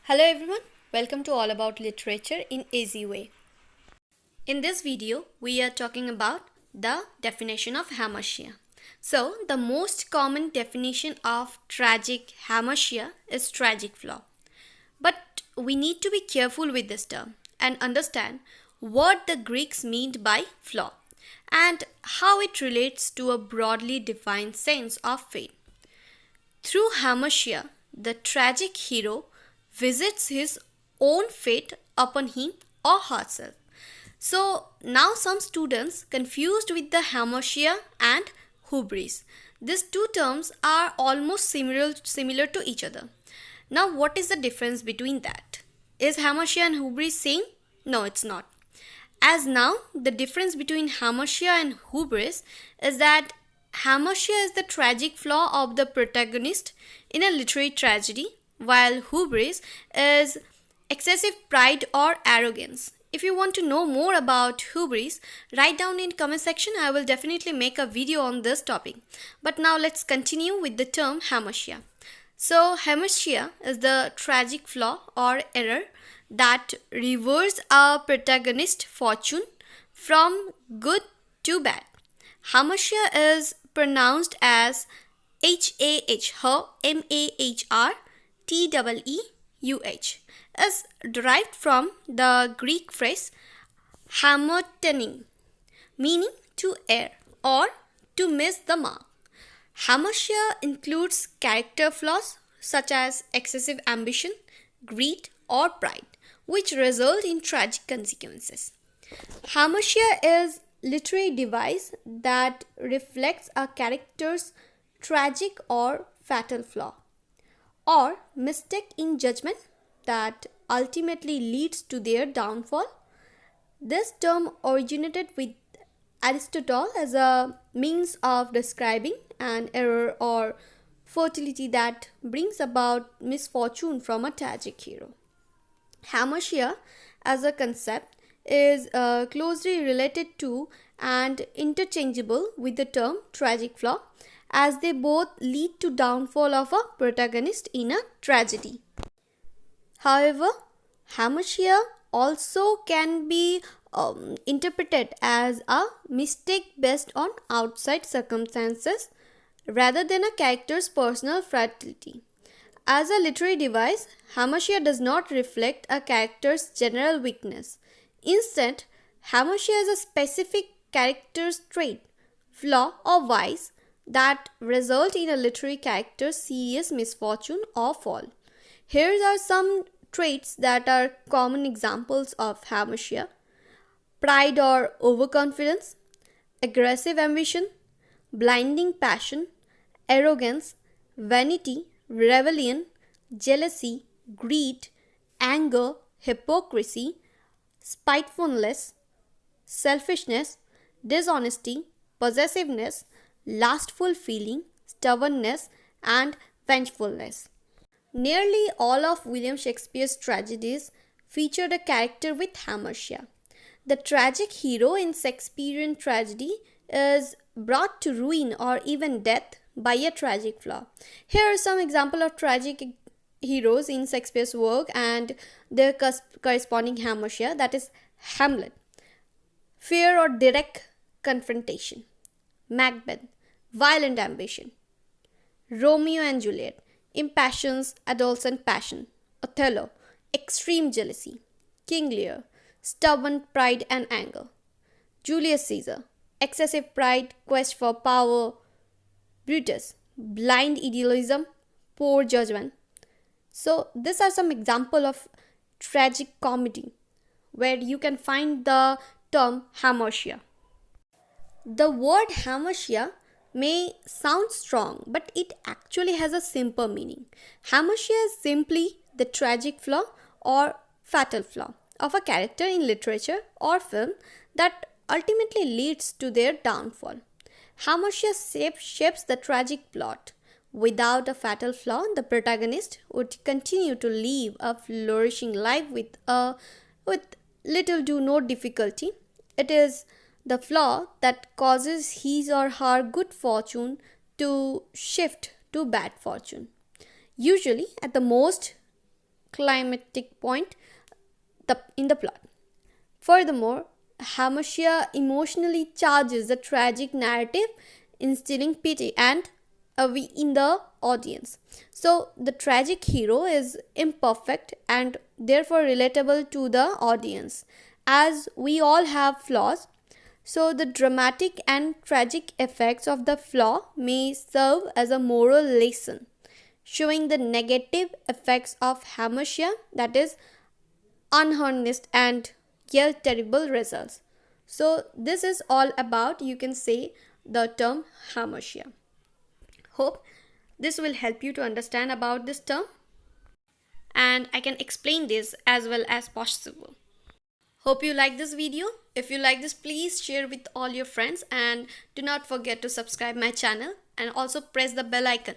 Hello everyone, welcome to All About Literature in Easy Way. In this video, we are talking about the definition of hamartia. So, the most common definition of tragic hamartia is tragic flaw. But we need to be careful with this term and understand what the Greeks meant by flaw and how it relates to a broadly defined sense of fate. Through hamartia, the tragic hero visits his own fate upon him or herself. So now some students confused with the hamartia and hubris. These two terms are almost similar to each other. Now what is the difference between that? Is hamartia and hubris same? No, it's not. As now the difference between hamartia and hubris is that hamartia is the tragic flaw of the protagonist in a literary tragedy, while hubris is excessive pride or arrogance. If you want to know more about hubris, write down in comment section. I will definitely make a video on this topic. But now let's continue with the term hamartia. So hamartia is the tragic flaw or error that reverses a protagonist's fortune from good to bad. Hamartia is pronounced as H-A-H, M-A-H-R, T-E-E-U-H, is derived from the Greek phrase hamartenin, meaning to err or to miss the mark. Hamartia includes character flaws such as excessive ambition, greed, or pride, which result in tragic consequences. Hamartia is literary device that reflects a character's tragic or fatal flaw or mistake in judgment that ultimately leads to their downfall. This term originated with Aristotle as a means of describing an error or fatality that brings about misfortune from a tragic hero. Hamartia as a concept is closely related to and interchangeable with the term tragic flaw, as they both lead to downfall of a protagonist in a tragedy. However, hamartia also can be interpreted as a mistake based on outside circumstances rather than a character's personal fragility. As a literary device, hamartia does not reflect a character's general weakness. Instead, hamartia is a specific character's trait, flaw, or vice that result in a literary character's serious misfortune or fall. Here are some traits that are common examples of hamartia: pride or overconfidence, aggressive ambition, blinding passion, arrogance, vanity, rebellion, jealousy, greed, anger, hypocrisy, spitefulness, selfishness, dishonesty, possessiveness, lustful feeling, stubbornness, and vengefulness. Nearly all of William Shakespeare's tragedies featured a character with hamartia. The tragic hero in Shakespearean tragedy is brought to ruin or even death by a tragic flaw. Here are some examples of tragic heroes in Shakespeare's work and their corresponding hamartia, that is Hamlet, fear or direct confrontation; Macbeth, violent ambition; Romeo and Juliet, impassioned adolescent passion; Othello, extreme jealousy; King Lear, stubborn pride and anger; Julius Caesar, excessive pride, quest for power; Brutus, blind idealism, poor judgment. So these are some examples of tragic comedy where you can find the term hamartia. The word hamartia may sound strong, but it actually has a simple meaning. Hamartia is simply the tragic flaw or fatal flaw of a character in literature or film that ultimately leads to their downfall. Hamartia shapes the tragic plot. Without a fatal flaw, the protagonist would continue to live a flourishing life with little to no difficulty. It is the flaw that causes his or her good fortune to shift to bad fortune. Usually, at the most climactic point in the plot. Furthermore, Hamartia emotionally charges the tragic narrative, instilling pity and awe in the audience. So, the tragic hero is imperfect and therefore relatable to the audience. As we all have flaws, so the dramatic and tragic effects of the flaw may serve as a moral lesson, showing the negative effects of Hamartia, that is, unharnessed and yet terrible results. So, this is all about, you can say, the term Hamartia. Hope this will help you to understand about this term, and I can explain this as well as possible. Hope you like this video. If you like this, please share with all your friends and do not forget to subscribe my channel and also press the bell icon.